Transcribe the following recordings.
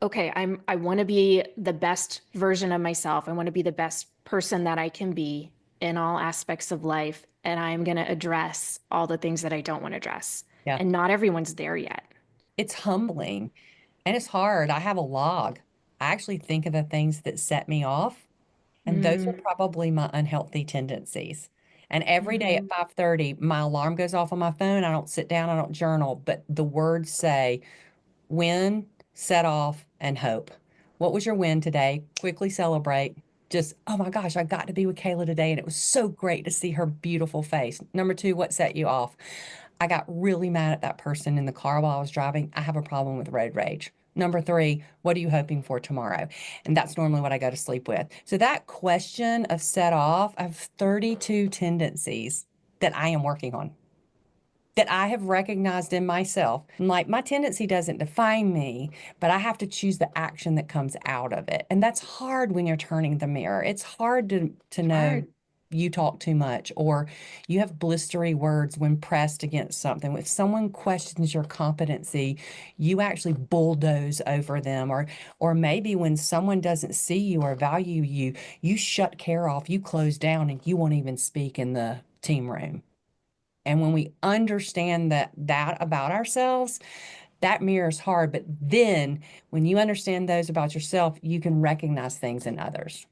okay, I want to be the best version of myself. I want to be the best person that I can be in all aspects of life. And I'm going to address all the things that I don't want to address. Yeah. And not everyone's there yet. It's humbling and it's hard. I have a log. I actually think of the things that set me off, and those are Mm, probably my unhealthy tendencies. And every day at mhm. 5:30, my alarm goes off on my phone. I don't sit down, I don't journal, but the words say win, set off, and hope. What was your win today? Quickly celebrate. Just, oh my gosh, I got to be with Kayla today, and it was so great to see her beautiful face. Number two, what set you off? I got really mad at that person in the car while I was driving. I have a problem with road rage. Number three, what are you hoping for tomorrow? And that's normally what I go to sleep with. So that question of set off, I have 32 tendencies that I am working on, that I have recognized in myself. Like my tendency doesn't define me, but I have to choose the action that comes out of it. And that's hard when you're turning the mirror. It's hard to know Hard. you talk too much or you have blistery words when pressed against something. If someone questions your competency, you actually bulldoze over them. Or maybe when someone doesn't see you or value you, you shut care off, you close down and you won't even speak in the team room. And when we understand that about ourselves, that mirrors hard. But then when you understand those about yourself, you can recognize things in others.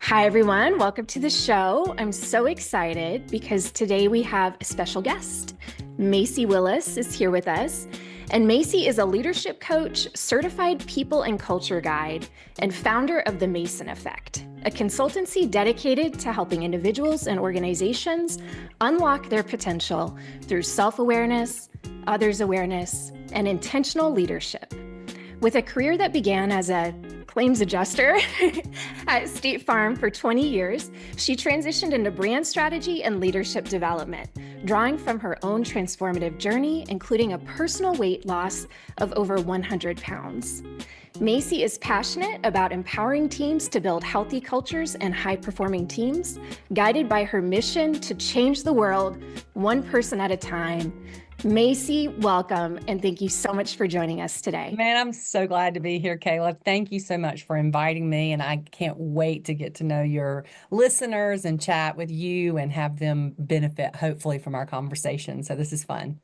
Hi, everyone. Welcome to the show. I'm so excited because today we have a special guest. Masi Willis is here with us. And Masi is a leadership coach, certified people and culture guide, and founder of the Mason Effect, a consultancy dedicated to helping individuals and organizations unlock their potential through self awareness, others' awareness, and intentional leadership. With a career that began as a claims adjuster at State Farm for 20 years, she transitioned into brand strategy and leadership development, drawing from her own transformative journey, including a personal weight loss of over 100 pounds. Masi is passionate about empowering teams to build healthy cultures and high-performing teams, guided by her mission to change the world one person at a time. Masi, welcome, and thank you so much for joining us today. Man, I'm so glad to be here, Kayla. Thank you so much for inviting me. And I can't wait to get to know your listeners and chat with you and have them benefit, hopefully, from our conversation. So this is fun.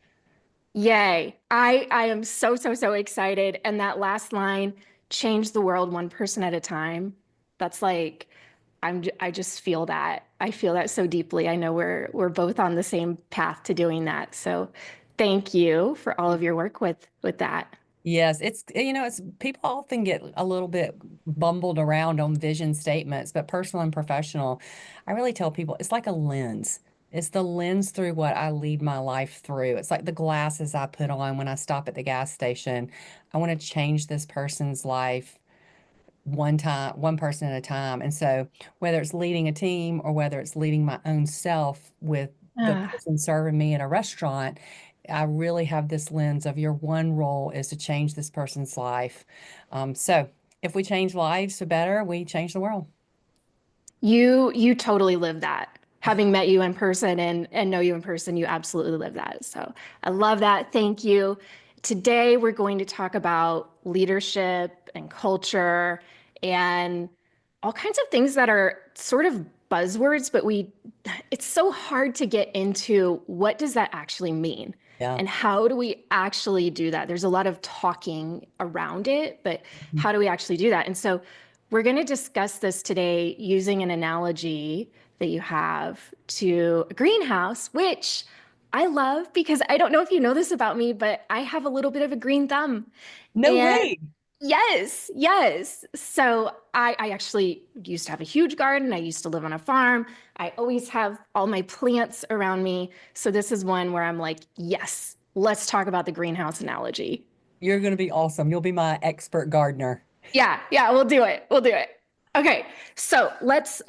Yay. I am so excited. And that last line, change the world one person at a time. That's like I just feel that. I feel that so deeply. I know we're both on the same path to doing that. So thank you for all of your work with that. Yes, it's people often get a little bit bumbled around on vision statements, but personal and professional, I really tell people it's like a lens. It's the lens through what I lead my life through. It's like the glasses I put on when I stop at the gas station. I want to change this person's life one person at a time. And so whether it's leading a team or whether it's leading my own self with the Ah, person serving me in a restaurant, I really have this lens of your one role is to change this person's life. So if we change lives for better, we change the world. you totally live that. Having met you in person and know you in person, you absolutely live that. So I love that. Thank you. Today we're going to talk about leadership and culture and all kinds of things that are sort of buzzwords, but it's so hard to get into what does that actually mean? Yeah. And how do we actually do that? There's a lot of talking around it, but how do we actually do that? And so we're going to discuss this today using an analogy that you have to a greenhouse, which I love because I don't know if you know this about me, but I have a little bit of a green thumb. No And way. yes, yes. So I actually used to have a huge garden. I used to live on a farm. I always have all my plants around me. So this is one where I'm like, yes, let's talk about the greenhouse analogy. You're going to be awesome. You'll be my expert gardener. Yeah, we'll do it. We'll do it. Okay, so let's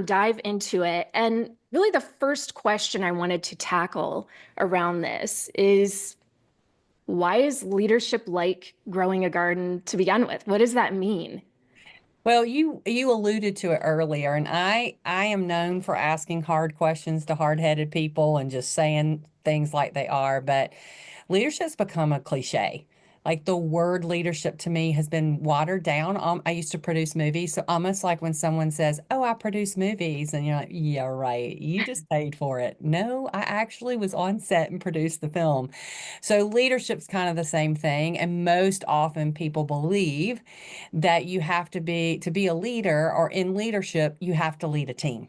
dive into it. And really the first question I wanted to tackle around this is why is leadership like growing a garden to begin with? What does that mean? Well, you alluded to it earlier, and I am known for asking hard questions to hard-headed people and just saying things like they are, but leadership's become a cliche. Like the word leadership to me has been watered down. I used to produce movies. So almost like when someone says, "Oh, I produce movies," and you're like, "Yeah, right. You just paid for it." No, I actually was on set and produced the film. So leadership's kind of the same thing. And most often people believe that you have to be a leader or in leadership, you have to lead a team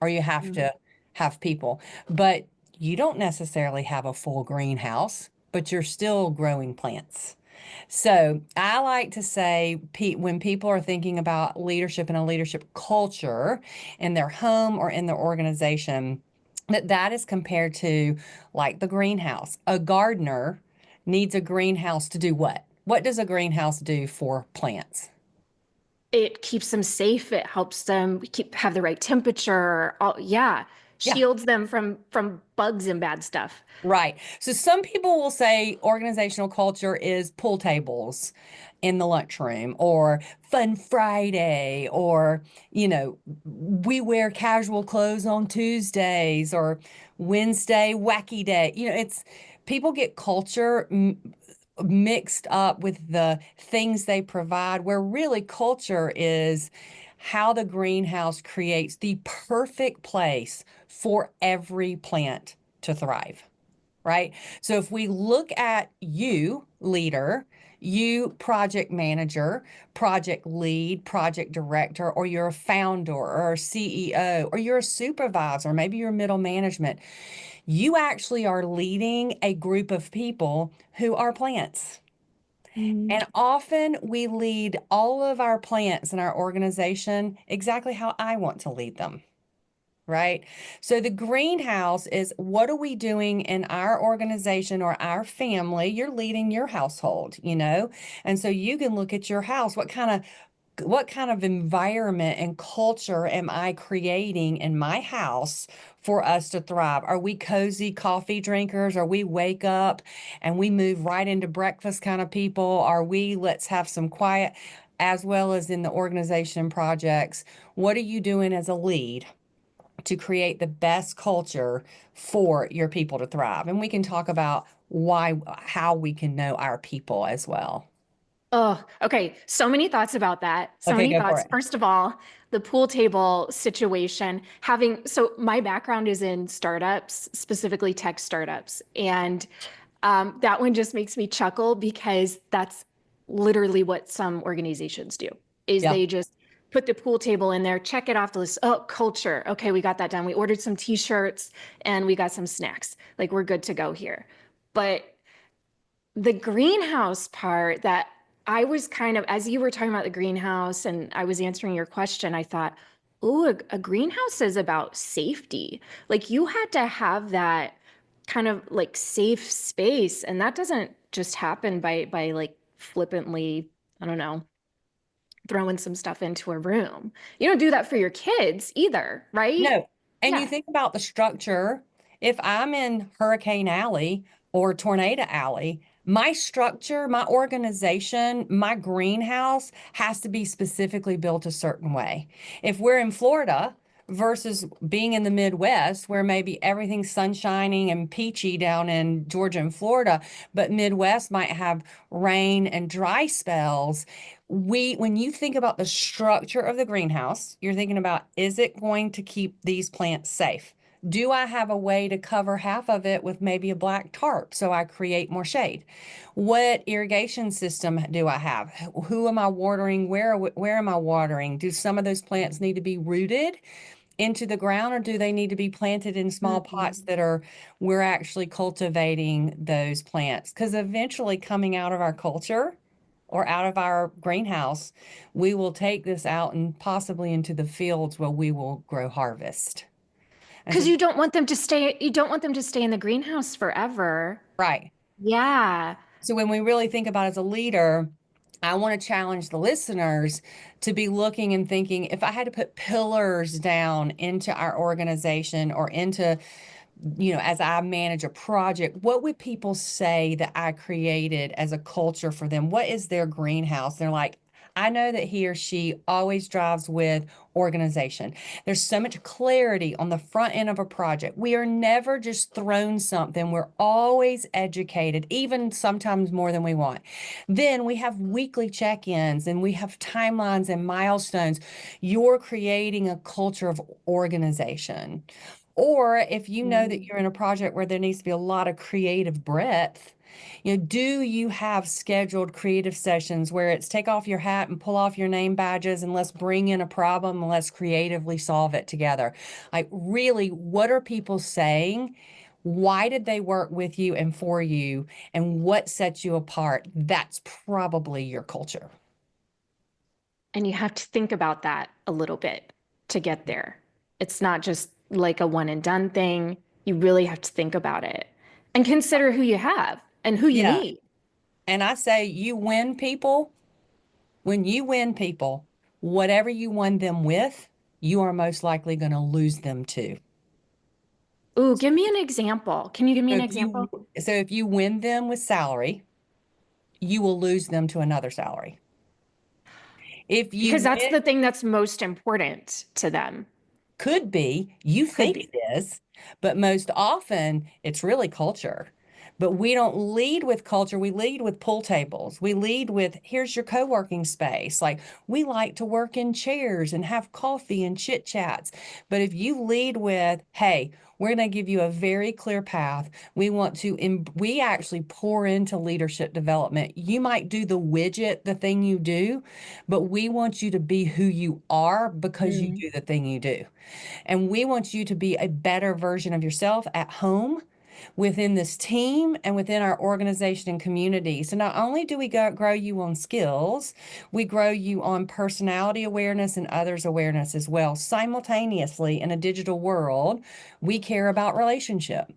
or you have Mm. to have people. But you don't necessarily have a full greenhouse, but you're still growing plants. So I like to say, when people are thinking about leadership and a leadership culture in their home or in their organization, that is compared to like the greenhouse. A gardener needs a greenhouse to do what? What does a greenhouse do for plants? It keeps them safe. It helps them have the right temperature. Yeah, Yeah. shields them from bugs and bad stuff. Right. So some people will say organizational culture is pool tables in the lunchroom or fun Friday or, we wear casual clothes on Tuesdays or Wednesday wacky day. It's people get culture mixed up with the things they provide, where really culture is how the greenhouse creates the perfect place for every plant to thrive, right? So if we look at you, leader, you project manager, project lead, project director, or you're a founder or a CEO, or you're a supervisor, maybe you're middle management, you actually are leading a group of people who are plants. Mm. And often we lead all of our plants in our organization exactly how I want to lead them. Right. So the greenhouse is, what are we doing in our organization or our family? You're leading your household, and so you can look at your house. What kind of environment and culture am I creating in my house for us to thrive? Are we cozy coffee drinkers? Are we wake up and we move right into breakfast kind of people? Are we let's have some quiet, as well as in the organization projects? What are you doing as a lead to create the best culture for your people to thrive? And we can talk about how we can know our people as well. Oh, okay. So many thoughts about that. So Okay, many go for thoughts. it. First of all, the pool table situation, so my background is in startups, specifically tech startups. And that one just makes me chuckle because that's literally what some organizations do, is Yeah. they just put the pool table in there, check it off the list. Oh, culture. Okay, we got that done. We ordered some t-shirts and we got some snacks. Like we're good to go here. But the greenhouse part, that I was kind of, as you were talking about the greenhouse and I was answering your question, I thought, oh, a greenhouse is about safety. Like you had to have that kind of like safe space. And that doesn't just happen by like flippantly, I don't know, throwing some stuff into a room. You don't do that for your kids either, right? No. And you Yeah. think about the structure. If I'm in Hurricane Alley or Tornado Alley, my structure, my organization, my greenhouse has to be specifically built a certain way. If we're in Florida versus being in the Midwest, where maybe everything's sunshining and peachy down in Georgia and Florida, but Midwest might have rain and dry spells, when you think about the structure of the greenhouse, you're thinking about, is it going to keep these plants safe? Do I have a way to cover half of it with maybe a black tarp so I create more shade? What irrigation system do I have? Who am I watering? Where am I watering? Do some of those plants need to be rooted into the ground, or do they need to be planted in small pots Mhm. that are we're actually cultivating those plants? Because eventually, coming out of our culture or out of our greenhouse, we will take this out and possibly into the fields where we will grow harvest. And Because so, you don't want them to stay in the greenhouse forever. right. Yeah. So when we really think about as a leader, I want to challenge the listeners to be looking and thinking, if I had to put pillars down into our organization or into, as I manage a project, what would people say that I created as a culture for them? What is their greenhouse? They're like, I know that he or she always drives with organization. There's so much clarity on the front end of a project. We are never just thrown something. We're always educated, even sometimes more than we want. Then we have weekly check-ins and we have timelines and milestones. You're creating a culture of organization. Or if you know that Mm. you're in a project where there needs to be a lot of creative breadth, do you have scheduled creative sessions where it's take off your hat and pull off your name badges and let's bring in a problem and let's creatively solve it together? Like, really, what are people saying? Why did they work with you and for you? And what sets you apart? That's probably your culture. And you have to think about that a little bit to get there. It's not just like a one and done thing. You really have to think about it and consider who you have and who you Yeah. need. And I say you win people. When you win people, whatever you won them with, you are most likely going to lose them to. Ooh, give me an example. Can you give me So an if example? you so if you win them with salary, you will lose them to another salary. If you Because that's win, the thing that's most important to them. could be, you Could think be. it is, but most often it's really culture. But we don't lead with culture. We lead with pool tables. We lead with, here's your co-working space. Like, we like to work in chairs and have coffee and chit chats. But if you lead with, hey, we're going to give you a very clear path. We want to, we actually pour into leadership development. You might do the widget, the thing you do, but we want you to be who you are because you Mm. do the thing you do. And we want you to be a better version of yourself at home, within this team, and within our organization and community. So not only do we grow you on skills, we grow you on personality awareness and others awareness as well. Simultaneously, in a digital world, we care about relationship.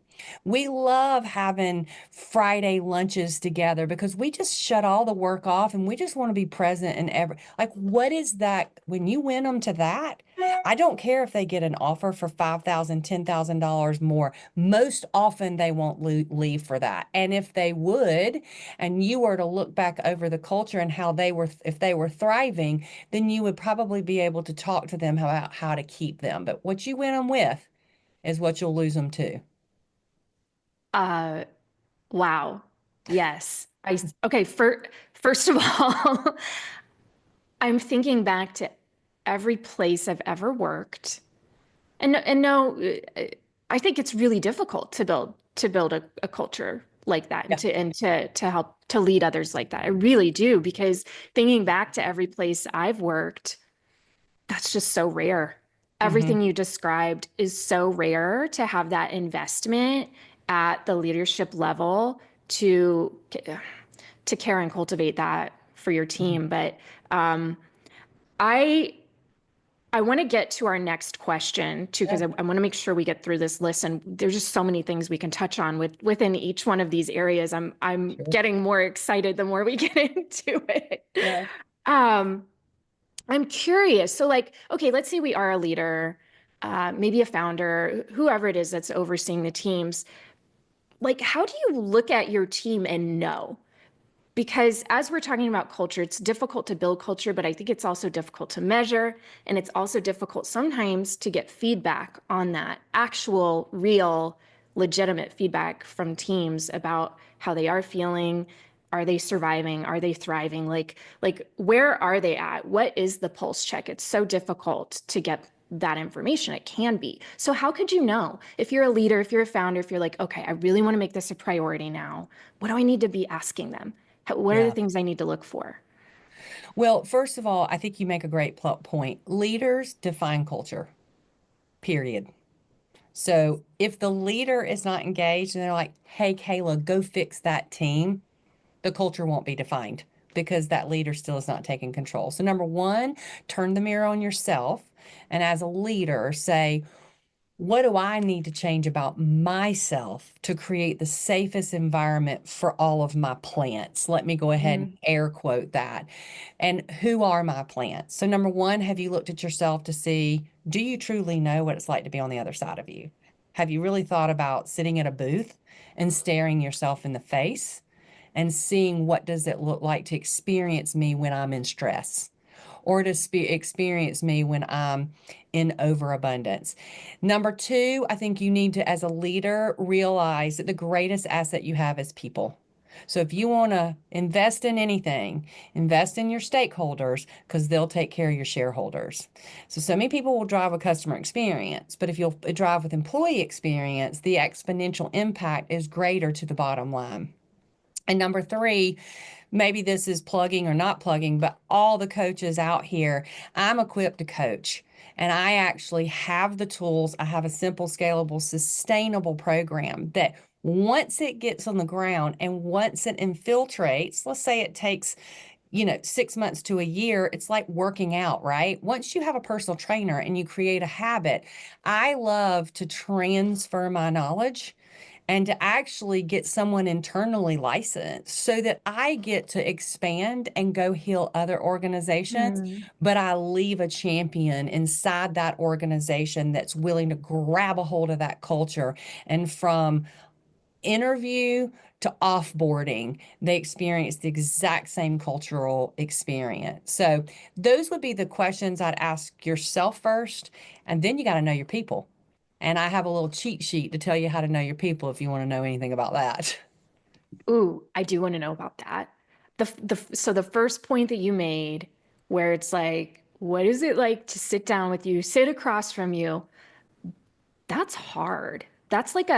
We love having Friday lunches together because we just shut all the work off and we just want to be present in every, like, what is that? When you win them to that, I don't care if they get an offer for $5,000, $10,000 more. Most often they won't leave for that. And if they would, and you were to look back over the culture and how they were, if they were thriving, then you would probably be able to talk to them about how to keep them. But what you win them with is what you'll lose them to. Uh, wow. Yes. Okay, first of all, I'm thinking back to every place I've ever worked. And no, I think it's really difficult to build a culture like that and Yeah. to help to lead others like that. I really do because thinking back to every place I've worked, that's just so rare. Hmm. Everything you described is so rare to have that investment at the leadership level to to care and cultivate that for your Hmm. team. But um, I I want to get to our next question too, because Yeah, I want to make sure we get through this list. And there's just so many things we can touch on within each one of these areas. I'm sure. getting more excited the more we get into it. Yeah. Um, I'm curious. So, like, okay, let's say we are a leader, maybe a founder, whoever it is that's overseeing the teams. Like, how do you look at your team and know? Because as we're talking about culture, it's difficult to build culture, but I think it's also difficult to measure. And it's also difficult sometimes to get feedback on that actual, real, legitimate feedback from teams about how they are feeling. Are they surviving? Are they thriving? Like where are they at? What is the pulse check? It's so difficult to get that information. It can be. So how could you know if you're a leader, if you're a founder, if you're like, okay, I really want to make this a priority now, what do I need to be asking them? What are the Yeah. things I need to look for? Well, first of all, I think you make a great point. Leaders define culture, period. So if the leader is not engaged and they're like, hey, Kayla, go fix that team, the culture won't be defined because that leader still is not taking control. So, number one, turn the mirror on yourself. And as a leader, say, what do I need to change about myself to create the safest environment for all of my plants? Let me go ahead and Mm. air quote that. And who are my plants? So, number one, have you looked at yourself to see, do you truly know what it's like to be on the other side of you? Have you really thought about sitting at a booth and staring yourself in the face and seeing what does it look like to experience me when I'm in stress or to experience me when I'm in overabundance. Number two, I think you need to, as a leader, realize that the greatest asset you have is people. So if you want to invest in anything, invest in your stakeholders because they'll take care of your shareholders. So many people will drive with customer experience, but if you'll drive with employee experience, the exponential impact is greater to the bottom line. And number three, maybe this is plugging or not plugging, but all the coaches out here, I'm equipped to coach. And I actually have the tools. I have a simple, scalable, sustainable program that once it gets on the ground and once it infiltrates, let's say it takes 6 months to a year, it's like working out, right? Once you have a personal trainer and you create a habit, I love to transfer my knowledge and to actually get someone internally licensed so that I get to expand and go heal other organizations, Mm. but I leave a champion inside that organization that's willing to grab a hold of that culture. And from interview to offboarding, they experience the exact same cultural experience. So those would be the questions I'd ask yourself first, and then you got to know your people. And I have a little cheat sheet to tell you how to know your people if you want to know anything about that. Ooh, I do want to know about that. So the first point that you made, where it's like, what is it like to sit down with you, sit across from you? That's hard. That's like,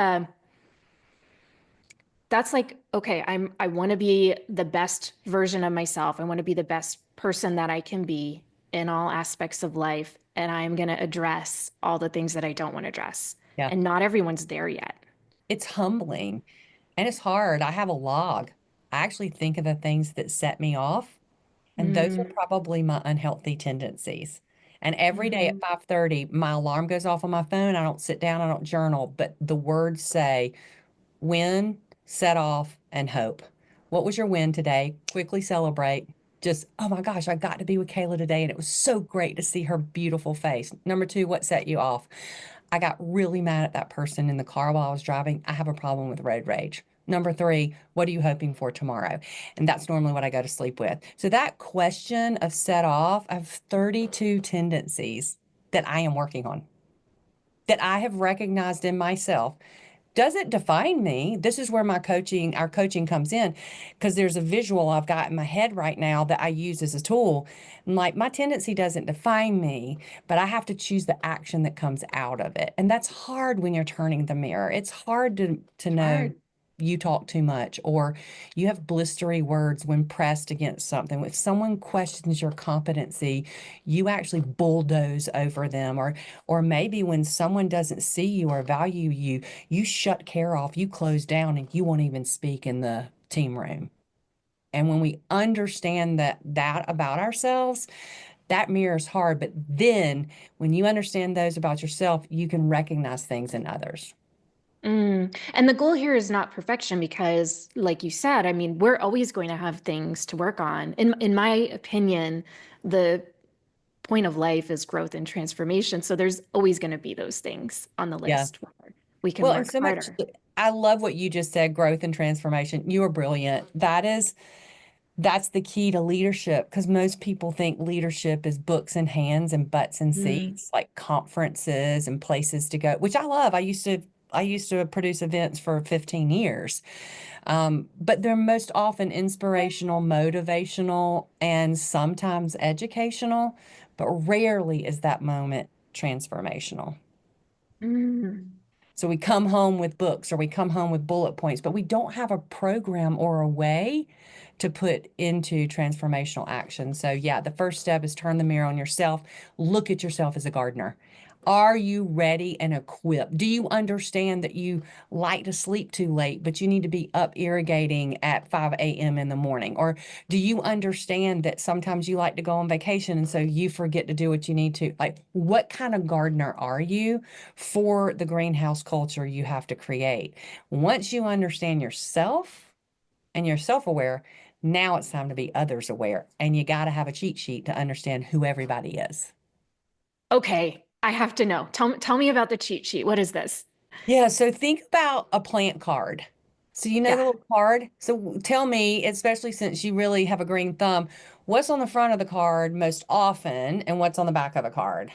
okay, I want to be the best version of myself. I want to be the best person that I can be in all aspects of life. And I'm going to address all the things that I don't want to address. Yeah, And not everyone's there yet. it's humbling and it's hard. I have a log. I actually think of the things that set me off, and those are Mm, probably my unhealthy tendencies. And every day at mhm. 5:30, my alarm goes off on my phone. I don't sit down, I don't journal, but the words say, win, set off, and hope. What was your win today? Quickly celebrate. Just, oh my gosh, I got to be with Kayla today, and it was so great to see her beautiful face. Number two, what set you off? I got really mad at that person in the car while I was driving. I have a problem with road rage. Number three, what are you hoping for tomorrow? And that's normally what I go to sleep with. So that question of set off, I have 32 tendencies that I am working on, that I have recognized in myself doesn't define me. This is where our coaching comes in, because there's a visual I've got in my head right now that I use as a tool. And like my tendency doesn't define me, but I have to choose the action that comes out of it. And that's hard when you're turning the mirror. It's hard to It's know hard. you talk too much or you have blistery words when pressed against something. If someone questions your competency, you actually bulldoze over them. Or maybe when someone doesn't see you or value you, you shut care off, you close down, and you won't even speak in the team room. And when we understand that about ourselves, that mirrors hard. But then when you understand those about yourself, you can recognize things in others. And the goal here is not perfection because, like you said, I mean, we're always going to have things to work on. In my opinion, the point of life is growth and transformation. So there's always going to be those things on the Yeah. list where we can Well, and work so much, harder. I love what you just said, growth and transformation. You are brilliant. That's the key to leadership because most people think leadership is books in hands and butts in Mm. seats, like conferences and places to go, which I love. I used to produce events for 15 years. But they're most often inspirational, motivational, and sometimes educational, but rarely is that moment transformational. Mm. So we come home with books or we come home with bullet points, but we don't have a program or a way to put into transformational action. So, yeah, the first step is turn the mirror on yourself. Look at yourself as a gardener. Are you ready and equipped? Do you understand that you like to sleep too late, but you need to be up irrigating at 5 a.m. in the morning? Or do you understand that sometimes you like to go on vacation and so you forget to do what you need to? Like, what kind of gardener are you for the greenhouse culture you have to create? Once you understand yourself and you're self aware, now it's time to be others aware. And you got to have a cheat sheet to understand who everybody is. Okay, I have to know. Tell me about the cheat sheet. What is this? Yeah, so think about a plant card. So you know Yeah. the little card? So tell me, especially since you really have a green thumb, what's on the front of the card most often and what's on the back of the card?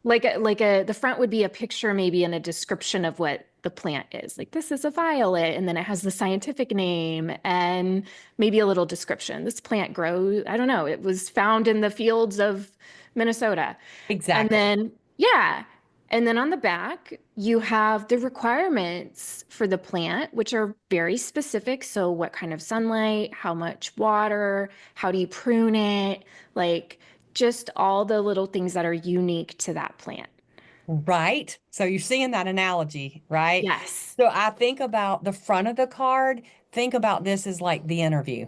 The front would be a picture maybe and a description of what the plant is. Like this is a violet, and then it has the scientific name and maybe a little description. This plant grows, I don't know, it was found in the fields of Minnesota. And Exactly. then, yeah. And then on the back, you have the requirements for the plant, which are very specific. So, what kind of sunlight, how much water, how do you prune it? Like, just all the little things that are unique to that plant. Right. So you're seeing that analogy, right? Yes. So I think about the front of the card, think about this as like the interview.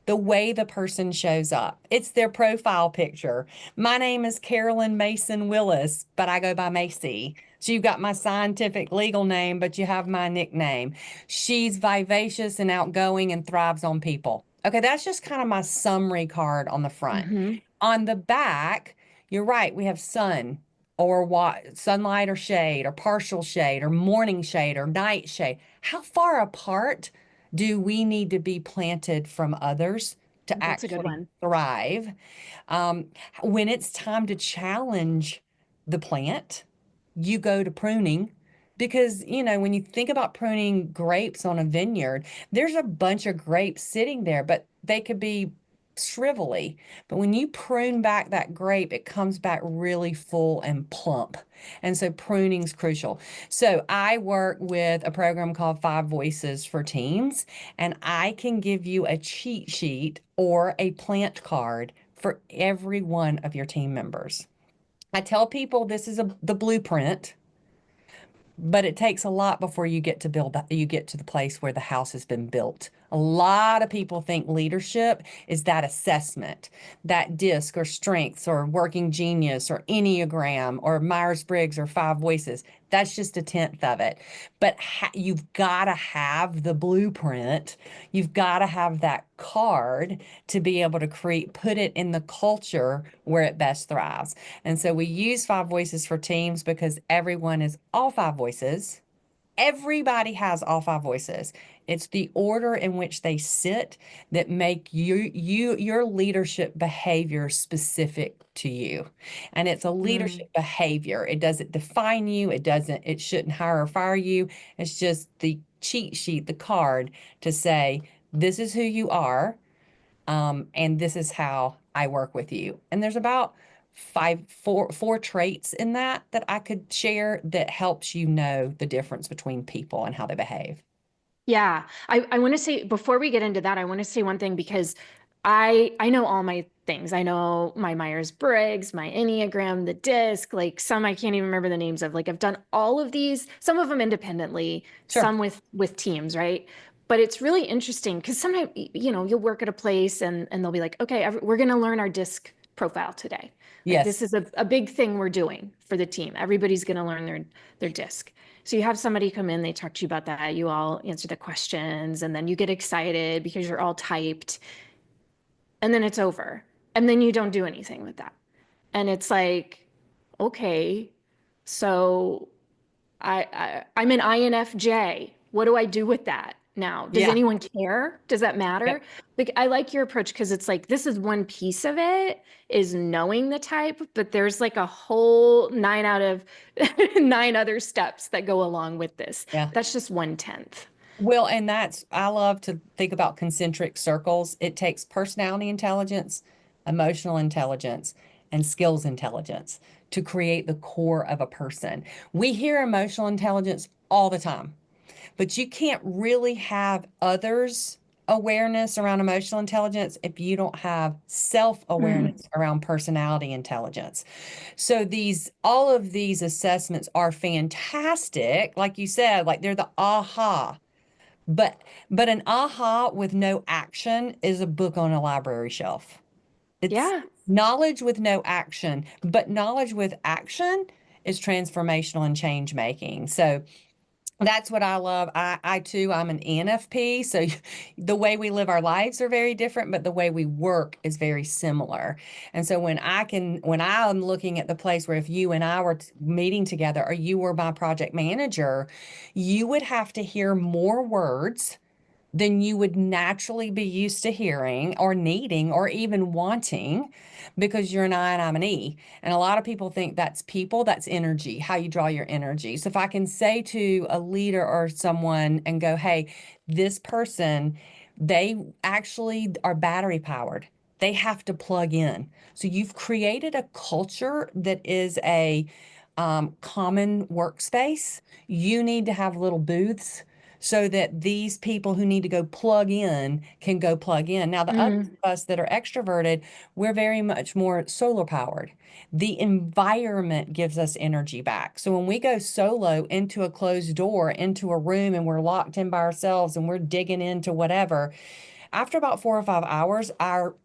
The way the person shows up. It's their profile picture. My name is Carolyn Mason Willis, but I go by Macy. So you've got my scientific legal name, but you have my nickname. She's vivacious and outgoing and thrives on people. Okay, that's just kind of my summary card on the front. Hmm. On the back, you're right, we have sun or what sunlight or shade or partial shade or morning shade or night shade. How far apart do we need to be planted from others to That's a good actually one. thrive? Um, when it's time to challenge the plant, you go to pruning because, when you think about pruning grapes on a vineyard, there's a bunch of grapes sitting there, but they could be shrivelly. But when you prune back that grape, it comes back really full and plump. And so pruning's crucial. So I work with a program called Five Voices for Teams, and I can give you a cheat sheet or a plant card for every one of your team members. I tell people this is the blueprint, but it takes a lot before you get to you get to the place where the house has been built. A lot of people think leadership is that assessment, that disc or strengths or working genius or Enneagram or Myers-Briggs or Five Voices. That's just a tenth of it. But you've got to have the blueprint. You've got to have that card to be able to put it in the culture where it best thrives. And so we use Five Voices for Teams because everyone is all five voices. Everybody has all five voices. It's the order in which they sit that make your leadership behavior specific to you. And it's a Mm. leadership behavior. It doesn't define you. It shouldn't hire or fire you. It's just the cheat sheet, the card to say, this is who you are. And this is how I work with you. And there's about four traits in that I could share that helps you know the difference between people and how they behave. Yeah, I want to say before we get into that, I want to say one thing because I know all my things. I know my Myers-Briggs, my Enneagram, the disc, like some I can't even remember the names of. Like I've done all of these, some of them independently, Sure. some with teams, right? But it's really interesting because sometimes you'll work at a place and they'll be like, okay, we're going to learn our disc profile today. Like this Yes. is a big thing we're doing for the team. Everybody's going to learn their disc. So you have somebody come in, they talk to you about that, you all answer the questions, and then you get excited because you're all typed, and then it's over. And then you don't do anything with that. And it's like, okay, so I'm an INFJ. What do I do with that now? Does Yeah. anyone care? Does that matter? Yep. Like I like your approach because it's like this is one piece of it is knowing the type, but there's like a whole nine out of nine other steps that go along with this. Yeah. That's just 1/10. Well, and I love to think about concentric circles. It takes personality intelligence, emotional intelligence, and skills intelligence to create the core of a person. We hear emotional intelligence all the time. But you can't really have others' awareness around emotional intelligence if you don't have Mm. self-awareness around personality intelligence. So all of these assessments are fantastic. Like you said, like they're the aha. But an aha with no action is a book on a library shelf. It's Yeah. knowledge with no action, but knowledge with action is transformational and change making. So That's what I love. I too, I'm an ENFP. So the way we live our lives are very different, but the way we work is very similar. And so when I'm looking at the place where if you and I were meeting together or you were my project manager, you would have to hear more words than you would naturally be used to hearing or needing or even wanting because you're an I and I'm an E. And a lot of people think that's people, that's energy, how you draw your energy. So if I can say to a leader or someone and go, hey, this person, they actually are battery powered. They have to plug in. So you've created a culture that is a common workspace. You need to have little booths so that these people who need to go plug in can go plug in. Now, the others Mm, of us that are extroverted, we're very much more solar powered. The environment gives us energy back. So when we go solo into a closed door, into a room, and we're locked in by ourselves and we're digging into whatever, after about 4 or 5 hours, our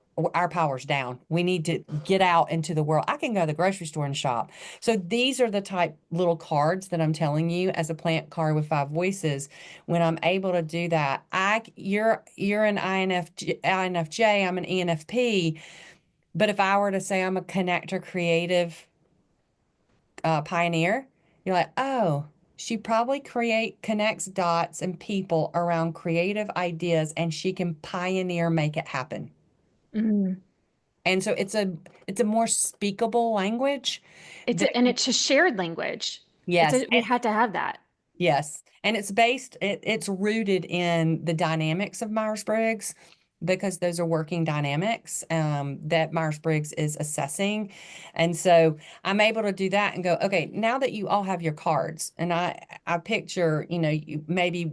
power's down. We need to get out into the world. I can go to the grocery store and shop. So these are the type little cards that I'm telling you as a plant card with 5 voices. When I'm able to do that, you're an INFJ, I'm an ENFP. But if I were to say I'm a connector creative pioneer, you're like, oh, she probably connects dots and people around creative ideas and she can pioneer make it happen. mm. And so it's a more speakable language that And it's a shared language. yes, We had to have that. yes, and it's rooted in the dynamics of Myers-Briggs because those are working dynamics that Myers-Briggs is assessing. And so I'm able to do that and go, okay, now that you all have your cards, and I picture, maybe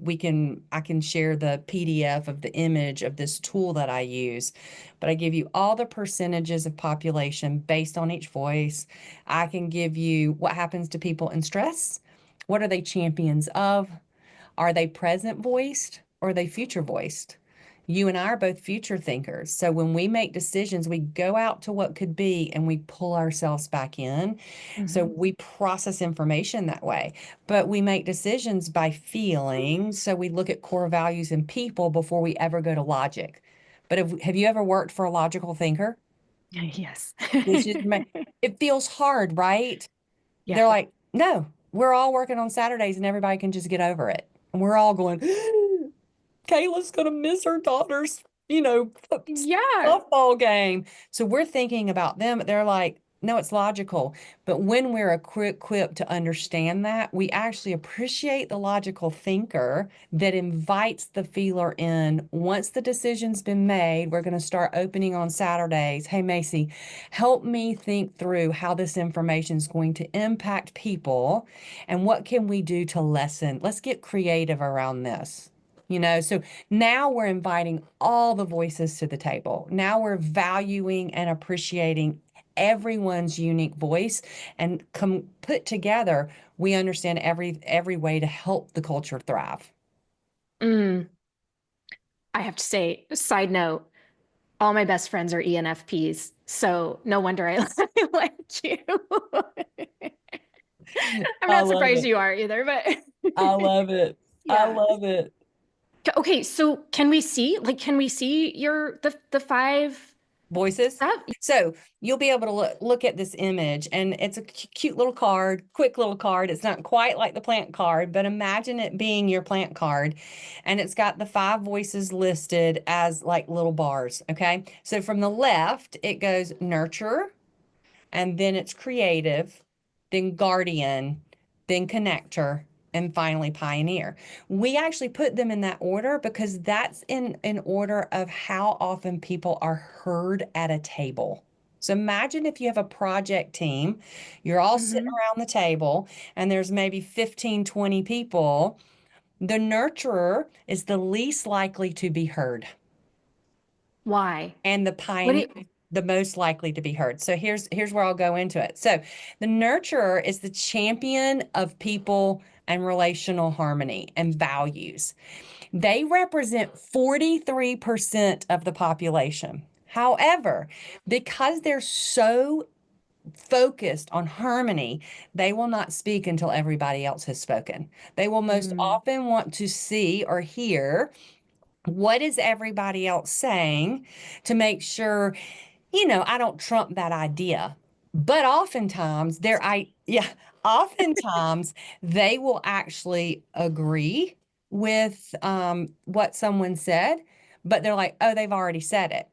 I can share the PDF of the image of this tool that I use, but I give you all the percentages of population based on each voice. I can give you what happens to people in stress. What are they champions of? Are they present voiced or are they future voiced? You and I are both future thinkers. So when we make decisions, we go out to what could be and we pull ourselves back in. So Mhm. we process information that way, but we make decisions by feeling. So we look at core values in people before we ever go to logic. But have you ever worked for a logical thinker? Yes. It's just, it feels hard, right? Yeah. They're like, no, we're all working on Saturdays and everybody can just get over it. And we're all going, Kayla's going to miss her daughter's, Yeah. softball game. So we're thinking about them. They're like, no, it's logical. But when we're equipped to understand that, we actually appreciate the logical thinker that invites the feeler in. Once the decision's been made, we're going to start opening on Saturdays. Hey, Macy, help me think through how this information is going to impact people and what can we do to lessen. Let's get creative around this. So now we're inviting all the voices to the table. Now we're valuing and appreciating everyone's unique voice and put together, we understand every way to help the culture thrive. Mm. I have to say, side note, all my best friends are ENFPs, so no wonder I like you. I'm I not love surprised it. you are either, I but love it. I yeah. love it. Okay, so can we see the five Voices. stuff? So you'll be able to look at this image, and it's a cute little card, quick little card. It's not quite like the plant card, but imagine it being your plant card. And it's got the 5 voices listed as like little bars. Okay. So from the left, it goes nurture, and then it's creative, then guardian, then connector, and finally pioneer. We actually put them in that order because that's in order of how often people are heard at a table. So imagine if you have a project team, you're all sitting Hmm. around the table and there's maybe 15, 20 people. The nurturer is the least likely to be heard Why? and the What pioneer do the most likely to be heard. So here's where I'll go into it. So the nurturer is the champion of people and relational harmony and values. They represent 43% of the population. However, because they're so focused on harmony, they will not speak until everybody else has spoken. They will most Mm. often want to see or hear what is everybody else saying to make sure, I don't trump that idea. But oftentimes yeah, oftentimes they will actually agree with what someone said, but they're like, oh, they've already said it.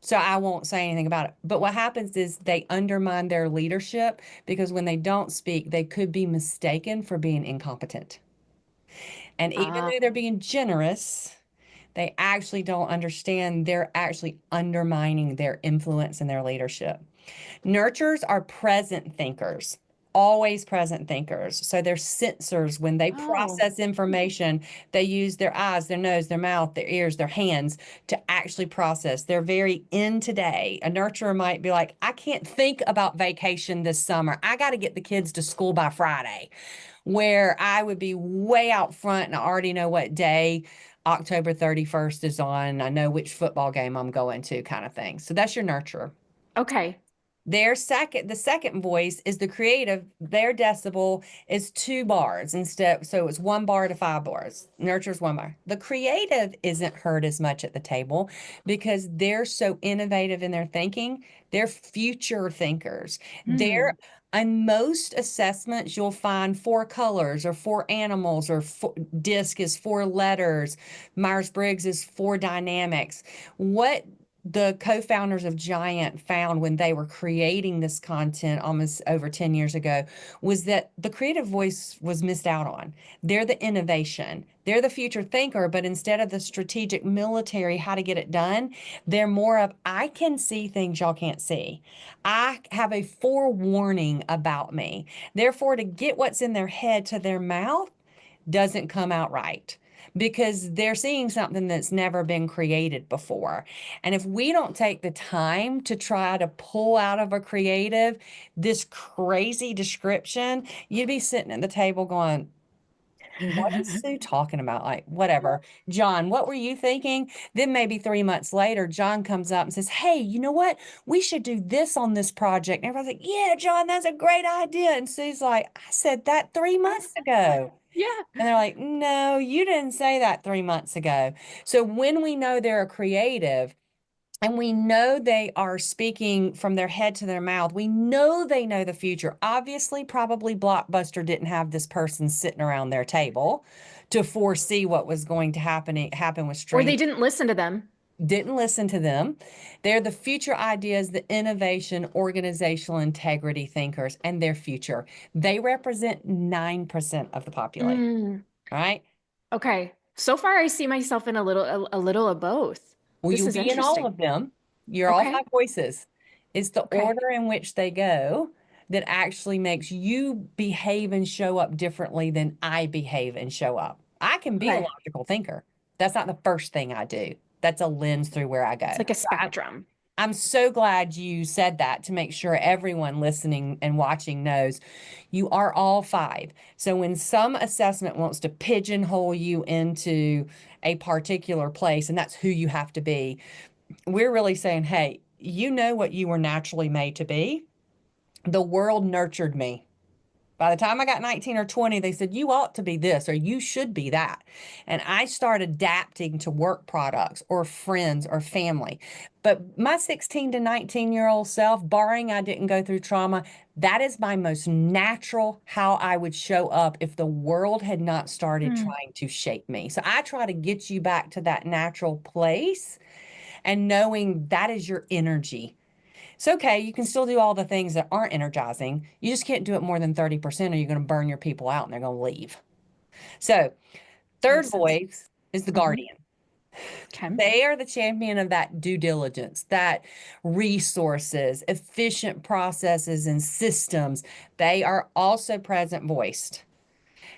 So I won't say anything about it. But what happens is they undermine their leadership because when they don't speak, they could be mistaken for being incompetent. And even Uh, though they're being generous, they actually don't understand they're actually undermining their influence and their leadership. Nurturers are present thinkers, always present thinkers. So they're sensors. When they oh. process information, they use their eyes, their nose, their mouth, their ears, their hands to actually process. They're very in today. A nurturer might be like, I can't think about vacation this summer. I got to get the kids to school by Friday, where I would be way out front and I already know what day October 31st is on. I know which football game I'm going to, kind of thing. So that's your nurturer. Okay. The second voice is the creative. Their decibel is 2 bars instead. So it's 1 bar to 5 bars. Nurtures 1 bar. The creative isn't heard as much at the table because they're so innovative in their thinking. They're future thinkers. They're Hmm. in most assessments, you'll find 4 colors or 4 animals or disc is 4 letters. Myers-Briggs is 4 dynamics. What the co-founders of Giant found when they were creating this content almost over 10 years ago was that the creative voice was missed out on. They're the innovation. They're the future thinker, but instead of the strategic military, how to get it done, they're more of, I can see things y'all can't see. I have a forewarning about me. Therefore, to get what's in their head to their mouth doesn't come out right because they're seeing something that's never been created before. And if we don't take the time to try to pull out of a creative this crazy description, you'd be sitting at the table going, what is Sue talking about? Like, whatever. John, what were you thinking? Then maybe 3 months later, John comes up and says, hey, you know what? We should do this on this project. And everybody's like, yeah, John, that's a great idea. And Sue's like, I said that 3 months ago. Yeah. And they're like, no, you didn't say that 3 months ago. So when we know they're a creative and we know they are speaking from their head to their mouth, we know the future. Obviously, probably Blockbuster didn't have this person sitting around their table to foresee what was going to happen with Or streaming. they didn't listen to them. Didn't listen to them. They're the future ideas, the innovation, organizational integrity thinkers, and their future. They represent 9% of the population. Mm. All right. Okay. So far, I see myself in a little of both. Well, This you'll is be in all interesting. of them. You're all Okay. 5 voices. It's the Okay. order in which they go that actually makes you behave and show up differently than I behave and show up. I can be a Okay. logical thinker. That's not the first thing I do. That's a lens through where I It's go. like a So spectrum. I'm so glad you said that to make sure everyone listening and watching knows you are all 5. So when some assessment wants to pigeonhole you into a particular place, and that's who you have to be, we're really saying, hey, you know what you were naturally made to be. The world nurtured me. By the time I got 19 or 20, they said, you ought to be this or you should be that. And I started adapting to work products or friends or family. But my 16 to 19-year-old self, barring I didn't go through trauma, that is my most natural how I would show up if the world had not started Hmm. trying to shape me. So I try to get you back to that natural place and knowing that is your energy. It's okay. You can still do all the things that aren't energizing. You just can't do it more than 30% or you're going to burn your people out and they're going to leave. So, third Makes sense. voice is the Hmm. guardian. Okay. They are the champion of that due diligence, that resources, efficient processes, and systems. They are also present voiced.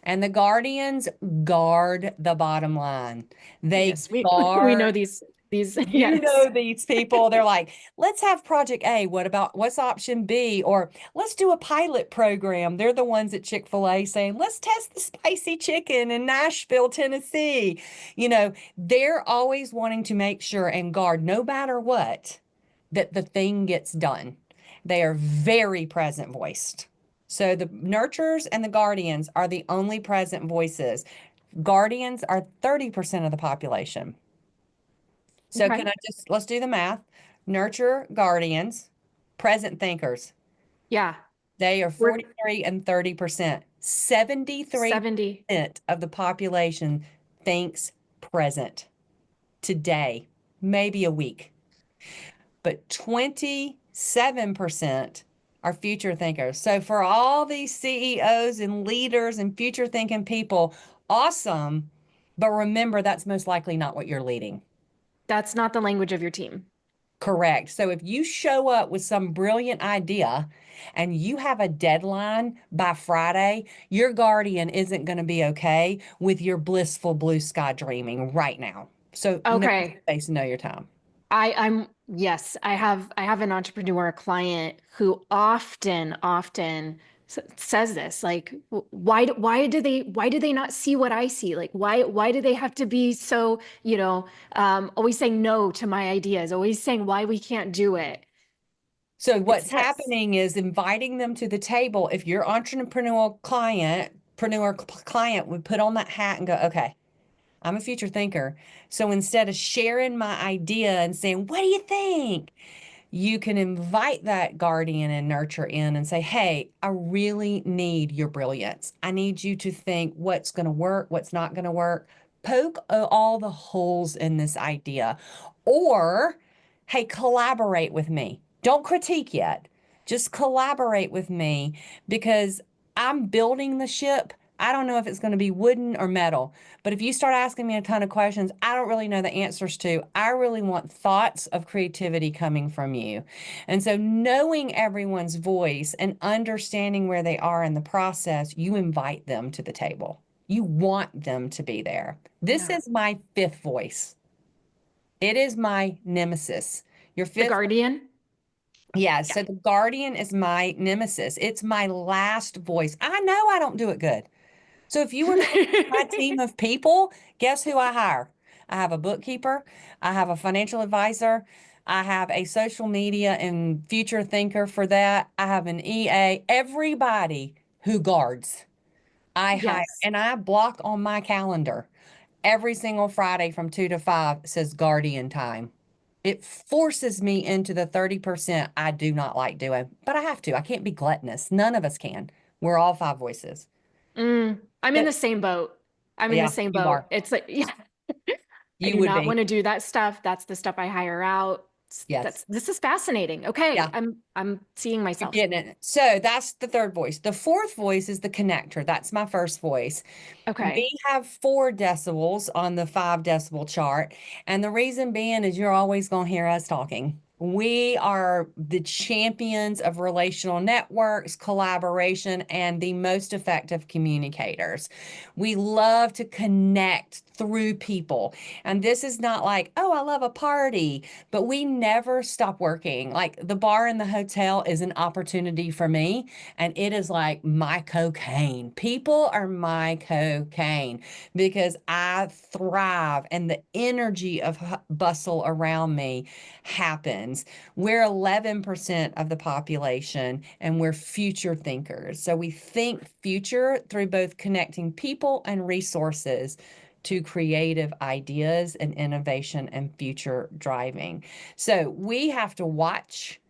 And the guardians guard the bottom line. They Yes, we know guard. these You yes. know these people, they're like, let's have project A. What about what's option B? Or let's do a pilot program. They're the ones at Chick-fil-A saying, let's test the spicy chicken in Nashville, Tennessee. They're always wanting to make sure and guard, no matter what, that the thing gets done. They are very present voiced. So the nurturers and the guardians are the only present voices. Guardians are 30% of the population. So Okay. can I just, let's do the math. Nurture guardians, present thinkers. Yeah. They are We're 43 and 30%. 73% 70. of the population thinks present today, maybe a week. But 27% are future thinkers. So for all these CEOs and leaders and future thinking people, awesome. But remember, that's most likely not what you're leading. That's not the language of your team. Correct. So if you show up with some brilliant idea and you have a deadline by Friday, your guardian isn't going to be okay with your blissful blue sky dreaming right now. So know your Okay. space, know your time. I'm yes, I have an entrepreneur client who often says this like why do they not see what I see? Like why do they have to be so, always saying no to my ideas, always saying why we can't do it? So It's what's this. happening is inviting them to the table. If your entrepreneur client would put on that hat and go, okay, I'm a future thinker. So instead of sharing my idea and saying, what do you think? You can invite that guardian and nurture in and say, hey, I really need your brilliance. I need you to think what's going to work, what's not going to work. Poke all the holes in this idea. Or, hey, collaborate with me. Don't critique yet. Just collaborate with me because I'm building the ship. I don't know if it's going to be wooden or metal, but if you start asking me a ton of questions, I don't really know the answers to. I really want thoughts of creativity coming from you. And so, knowing everyone's voice and understanding where they are in the process, you invite them to the table. You want them to be there. This Yeah. is my fifth voice. It is my nemesis. Your The fifth, guardian. yeah. Yeah. So the guardian is my nemesis. It's my last voice. I know I don't do it good. So if you were to look at my team of people, guess who I hire? I have a bookkeeper, I have a financial advisor, I have a social media and future thinker for that. I have an EA, everybody who guards. I hire Yes. and I block on my calendar every single Friday from 2 to 5 says guardian time. It forces me into the 30% I do not like doing, but I have to. I can't be gluttonous. None of us can. We're all five voices. I'm in So, the same boat. I'm in the yeah, same you boat. are. It's like, yeah, I You do would not be. want to do that stuff. That's the stuff I hire out. Yes. This is fascinating. Okay, Yeah. I'm seeing You're myself. getting it. So that's the third voice. The fourth voice is the connector. That's my first voice. We Okay. have 4 decibels on the 5 decibel chart. And the reason being is you're always going to hear us talking. We are the champions of relational networks, collaboration, and the most effective communicators. We love to connect through people. And this is not like, oh, I love a party, but we never stop working. Like the bar in the hotel is an opportunity for me, and it is like my cocaine. People are my cocaine because I thrive and the energy of bustle around me happens. We're 11% of the population and we're future thinkers. So we think future through both connecting people and resources to creative ideas and innovation and future driving. So we have to watch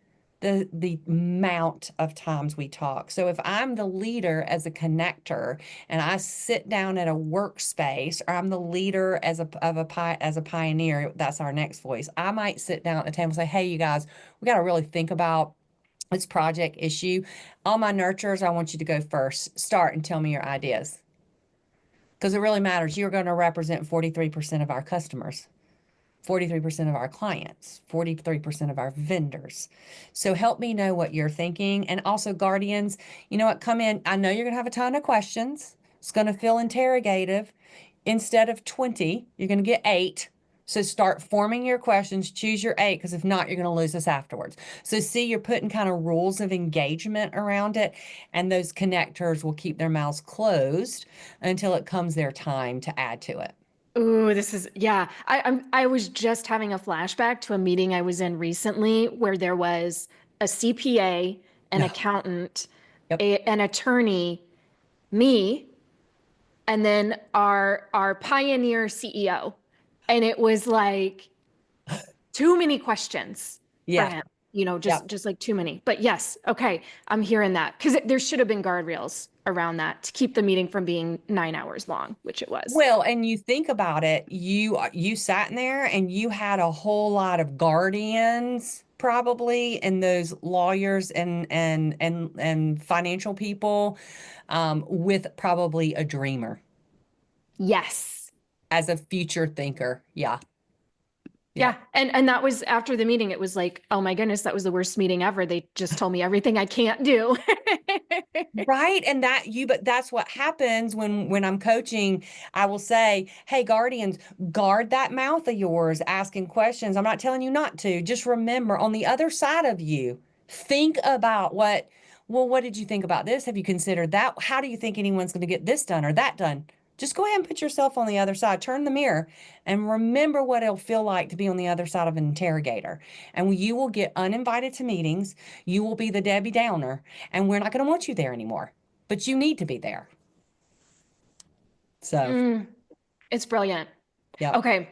the amount of times we talk. So if I'm the leader as a connector and I sit down at a workspace, or I'm the leader as a pioneer, that's our next voice. I might sit down at the table and say, "Hey, you guys, we got to really think about this project issue. All my nurturers, I want you to go first. Start and tell me your ideas." Because it really matters. You're going to represent 43% of our customers. 43% of our clients, 43% of our vendors. So help me know what you're thinking. And also, guardians, you know what? Come in. I know you're going to have a ton of questions. It's going to feel interrogative. Instead of 20, you're going to get 8. So start forming your questions, choose your 8, because if not, you're going to lose us afterwards. So see, you're putting kind of rules of engagement around it, and those connectors will keep their mouths closed until it comes their time to add to it. Ooh, this is yeah. I was just having a flashback to a meeting I was in recently where there was a CPA, an No. accountant, Yep. an attorney, me, and then our pioneer CEO. And it was like too many questions for Yeah. him, Yep. just like too many. But yes, okay, I'm hearing that because there should have been guardrails around that to keep the meeting from being 9 hours long, which it was. Well, and you think about it, you sat in there and you had a whole lot of guardians probably and those lawyers and financial people with probably a dreamer Yes. as a future thinker. Yeah. Yeah. Yeah. And that was after the meeting. It was like, oh my goodness, that was the worst meeting ever. They just told me everything I can't do. Right. And but that's what happens when I'm coaching. I will say, hey, guardians, guard that mouth of yours asking questions. I'm not telling you not to. Just remember on the other side of you, think about what did you think about this? Have you considered that? How do you think anyone's going to get this done or that done? Just go ahead and put yourself on the other side. Turn the mirror and remember what it'll feel like to be on the other side of an interrogator. And you will get uninvited to meetings. You will be the Debbie Downer and we're not going to want you there anymore. But you need to be there. So, Mm, it's brilliant. yep. Okay.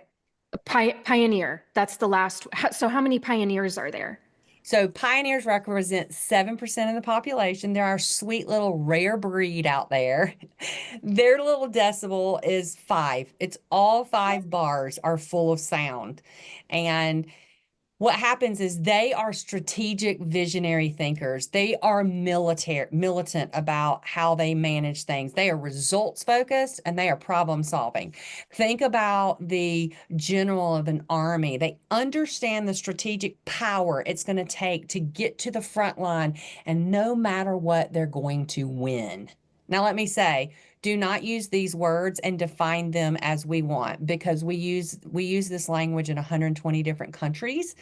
Pioneer. That's the last. So how many pioneers are there? So pioneers represent 7% of the population. They're our sweet little rare breed out there. Their little decibel is 5. It's all 5 bars are full of sound. And what happens is they are strategic visionary thinkers. They are militant about how they manage things. They are results focused and they are problem solving. Think about the general of an army. They understand the strategic power it's going to take to get to the front line, and no matter what, they're going to win. Now, let me say, do not use these words and define them as we want, because we use this language in 120 different countries.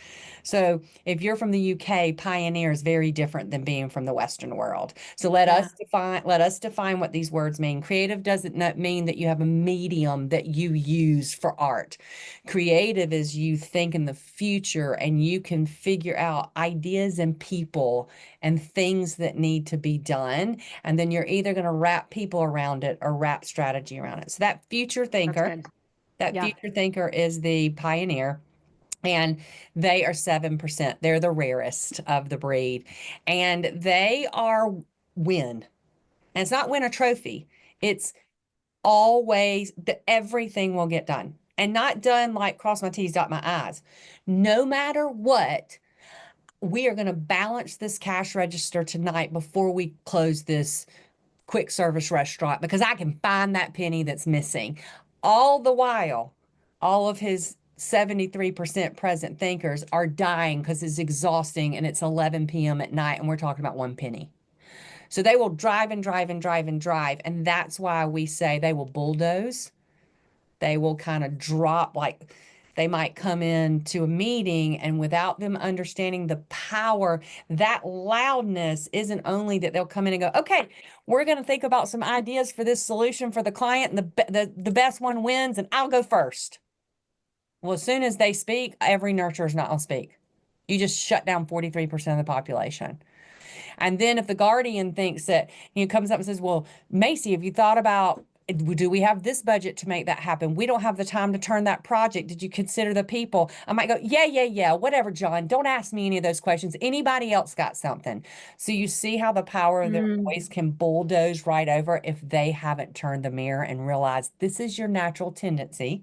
So if you're from the UK, pioneer is very different than being from the Western world. So Yeah, let us define what these words mean. Creative doesn't not mean that you have a medium that you use for art. Creative is you think in the future and you can figure out ideas and people and things that need to be done. And then you're either going to wrap people around it or wrap strategy around it. So that's good. that Yeah. future thinker is the pioneer. And they are 7%. They're the rarest of the breed. And they are win. And it's not win a trophy. It's always that everything will get done. And not done like cross my T's, dot my I's. No matter what, we are going to balance this cash register tonight before we close this quick service restaurant because I can find that penny that's missing. All the while, all of his 73% present thinkers are dying because it's exhausting and it's 11 p.m. at night and we're talking about 1 penny. So they will drive and drive and drive and drive. And that's why we say they will bulldoze. They will kind of drop, like they might come into a meeting and without them understanding the power, that loudness isn't only that they'll come in and go, okay, we're going to think about some ideas for this solution for the client, and the best one wins, and I'll go first. Well, as soon as they speak, every nurturer is not going to speak. You just shut down 43% of the population. And then if the guardian thinks that, comes up and says, well, Masi, have you thought about, do we have this budget to make that happen? We don't have the time to turn that project. Did you consider the people? I might go, yeah, whatever, John. Don't ask me any of those questions. Anybody else got something? So you see how the power of their Mm. voice can bulldoze right over if they haven't turned the mirror and realized this is your natural tendency.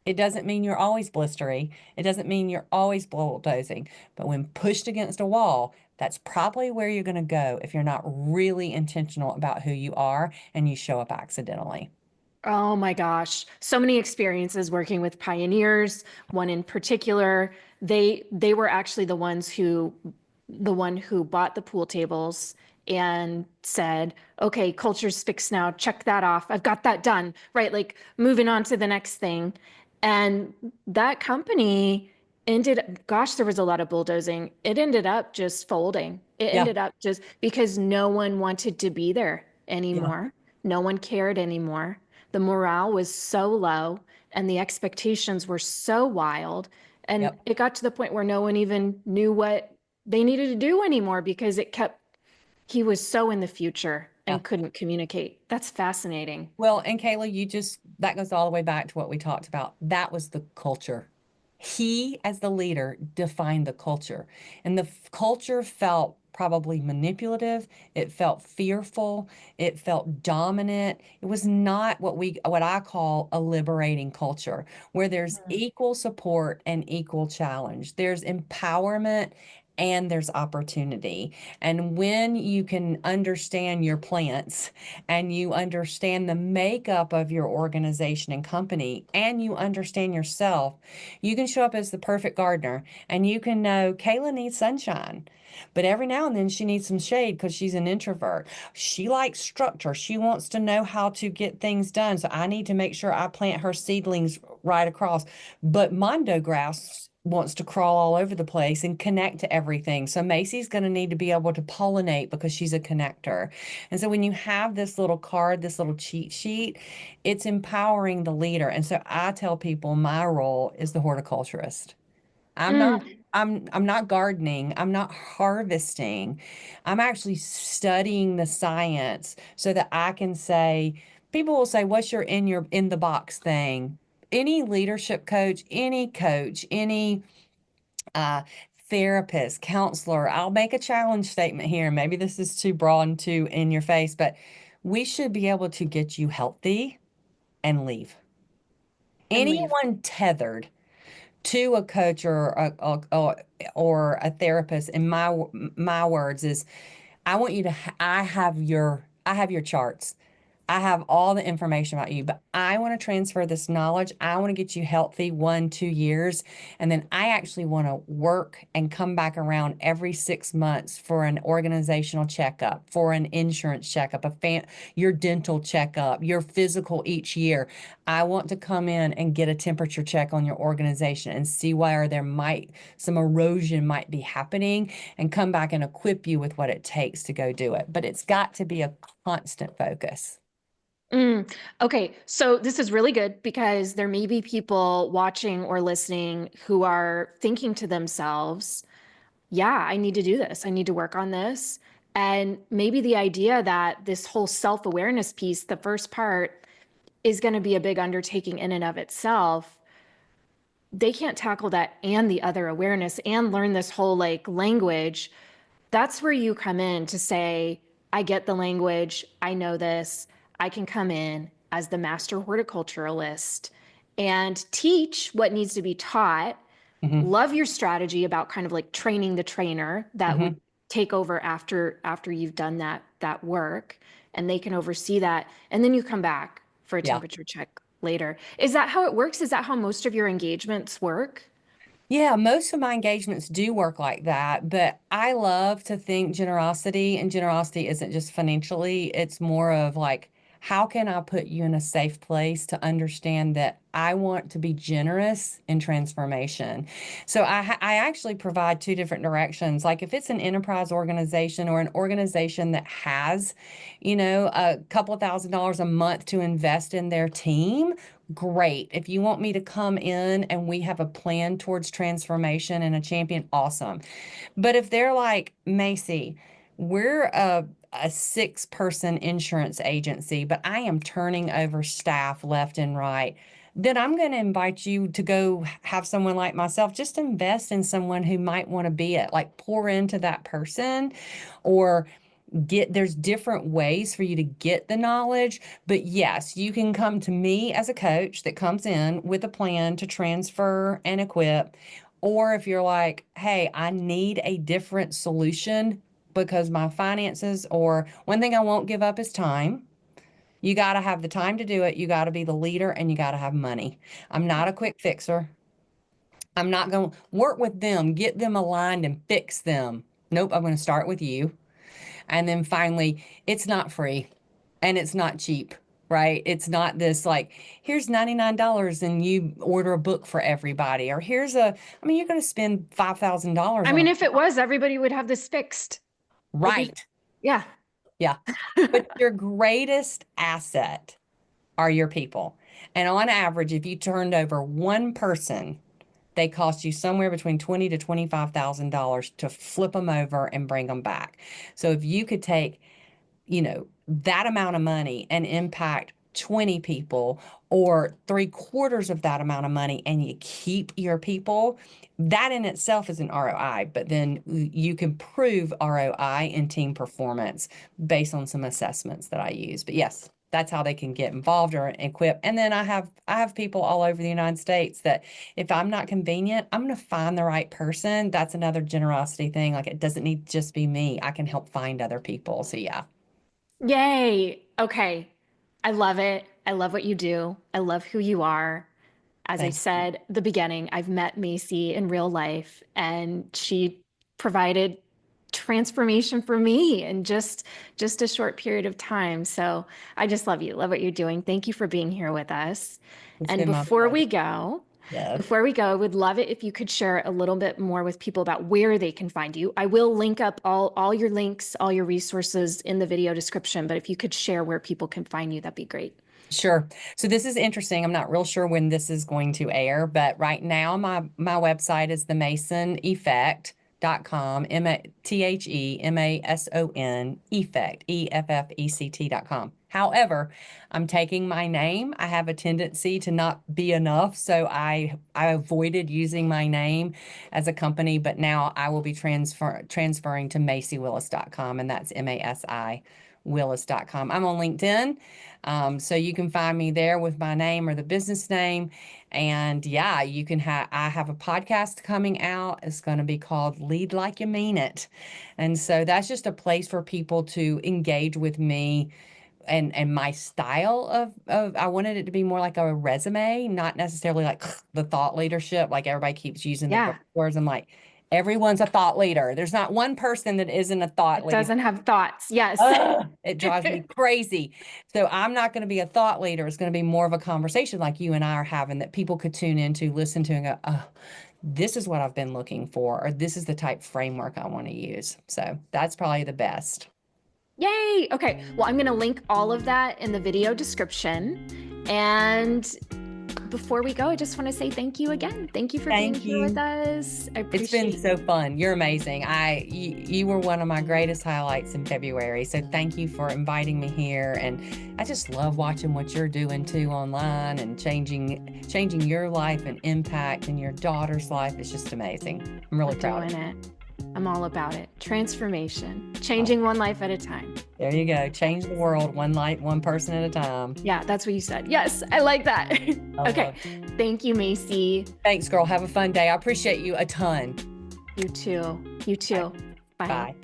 It doesn't mean you're always blistery. It doesn't mean you're always bulldozing. But when pushed against a wall, that's probably where you're going to go if you're not really intentional about who you are and you show up accidentally. Oh my gosh. So many experiences working with pioneers. One in particular, they were actually the one who bought the pool tables and said, okay, culture's fixed now. Check that off. I've got that done. Right. Like moving on to the next thing. And that company gosh, there was a lot of bulldozing. It ended up just folding. It Yeah, ended up just because no one wanted to be there yeah, anymore. No one cared anymore. The morale was so low and the expectations were so wild. And yep. it got to the point where no one even knew they needed to do anymore because he was so in the future Yeah. and couldn't communicate. That's fascinating. Well, and Kayla, that goes all the way back to what we talked about. That was the culture. He, as the leader, defined the culture. And the culture felt probably manipulative. It felt fearful. It felt dominant. It was not what I call a liberating culture, where there's equal support and equal challenge. There's empowerment and there's opportunity. And when you can understand your plants and you understand the makeup of your organization and company and you understand yourself, you can show up as the perfect gardener and you can know Kayla needs sunshine. But every now and then she needs some shade because she's an introvert. She likes structure. She wants to know how to get things done. So I need to make sure I plant her seedlings right across. But Mondo grass wants to crawl all over the place and connect to everything. So Macy's going to need to be able to pollinate because she's a connector. And so when you have this little card, this little cheat sheet, it's empowering the leader. And so I tell people my role is the horticulturist. I'm not Mm, I'm not gardening. I'm not harvesting. I'm actually studying the science so that I can say, people will say, what's your in the box thing? Any leadership coach, any uh, therapist, counselor, I'll make a challenge statement here. Maybe this is too broad and too in your face, but we should be able to get you healthy and leave. and leave. Anyone tethered to a coach or a therapist, in my words, is I want you to I have your charts. I have all the information about you, but I want to transfer this knowledge. I want to get you healthy 1, 2 years. And then I actually want to work and come back around every 6 months for an organizational checkup, for an insurance checkup, your dental checkup, your physical each year. I want to come in and get a temperature check on your organization and see where some erosion might be happening and come back and equip you with what it takes to go do it. But it's got to be a constant focus. Mm. Okay, so this is really good because there may be people watching or listening who are thinking to themselves, yeah, I need to do this. I need to work on this. And maybe the idea that this whole self-awareness piece, the first part, is going to be a big undertaking in and of itself. They can't tackle that and the other awareness and learn this whole like language. That's where you come in to say, I get the language, I know this, I can come in as the master horticulturalist and teach what needs to be taught. Hmm. Love your strategy about kind of like training the trainer that would Hmm. take over after you've done that work and they can oversee that. And then you come back for a Yeah. temperature check later. Is that how it works? Is that how most of your engagements work? Yeah, most of my engagements do work like that, but I love to think generosity, and generosity isn't just financially, it's more of like, how can I put you in a safe place to understand that I want to be generous in transformation? So I actually provide two different directions. Like if it's an enterprise organization or an organization that has, a couple of $1,000s a month to invest in their team, great. If you want me to come in and we have a plan towards transformation and a champion, awesome. But if they're like, Macy, we're a 6-person insurance agency, but I am turning over staff left and right, then I'm going to invite you to go have someone like myself just invest in someone who might want to be it, like pour into that person or there's different ways for you to get the knowledge. But yes, you can come to me as a coach that comes in with a plan to transfer and equip. Or if you're like, hey, I need a different solution because my finances, or one thing I won't give up is time. You got to have the time to do it. You got to be the leader and you got to have money. I'm not a quick fixer. I'm not going to work with them, get them aligned and fix them. Nope, I'm going to start with you. And then finally, it's not free and it's not cheap, right? It's not this like, here's $99 and you order a book for everybody. Or you're going to spend $5,000 I on mean, a, if it was, everybody would have this fixed. It'd be, right. yeah. Yeah. But your greatest asset are your people. And on average, if you turned over one person they cost you somewhere between $20,000 to $25,000 to flip them over and bring them back. So if you could take, that amount of money and impact 20 people, or 3/4 of that amount of money, and you keep your people, that in itself is an ROI. But then you can prove ROI in team performance based on some assessments that I use. But yes, that's how they can get involved or equipped. And then I have people all over the United States that if I'm not convenient, I'm going to find the right person. That's another generosity thing. Like, it doesn't need to just be me. I can help find other people. So yeah. Yay. Okay. I love it. I love what you do. I love who you are. As I Thank you. said at the beginning, I've met Masi in real life, and she provided transformation for me in just a short period of time. So I just love you. Love what you're doing. Thank you for being here with us. It's And been my pleasure. Yes. before we go, I would love it if you could share a little bit more with people about where they can find you. I will link up all your links, all your resources in the video description, but if you could share where people can find you, that'd be great. Sure. So this is interesting. I'm not real sure when this is going to air, but right now my website is themason.com, THEMASON effect, EFFECT.com. However, I'm taking my name. I have a tendency to not be enough, so I avoided using my name as a company, but now I will be transferring to MasiWillis.com, and that's MASI Willis.com. I'm on LinkedIn. So you can find me there with my name or the business name. And yeah, I have a podcast coming out. It's going to be called Lead Like You Mean It. And so that's just a place for people to engage with me and my style of I wanted it to be more like a resume, not necessarily like the thought leadership. Like, everybody keeps using the Yeah, buzzwords. I'm like, everyone's a thought leader. There's not one person that isn't a thought it leader. doesn't have thoughts. Yes. It drives me crazy. So I'm not going to be a thought leader. It's going to be more of a conversation like you and I are having, that people could tune into, listen to, and go, oh, this is what I've been looking for, or this is the type framework I want to use. So that's probably the best. Yay. Okay. Well, I'm going to link all of that in the video description. And before we go, I just want to say thank you again. Thank you for being Thank here with you. us. I It's been appreciate so fun. You're amazing. You were one of my greatest highlights in February. So thank you for inviting me here. And I just love watching what you're doing too online, and changing your life and impact in your daughter's life. It's just amazing. I'm really proud of doing you. it. I'm all about it. Transformation, Oh, changing one life at a time. there you go. Change the world one life, one person at a time. Yeah, that's what you said. Yes, I like that. I Okay. love Thank you, Masi. Thanks, girl. Have a fun day. I appreciate you a ton. You too. You too. Bye. Bye.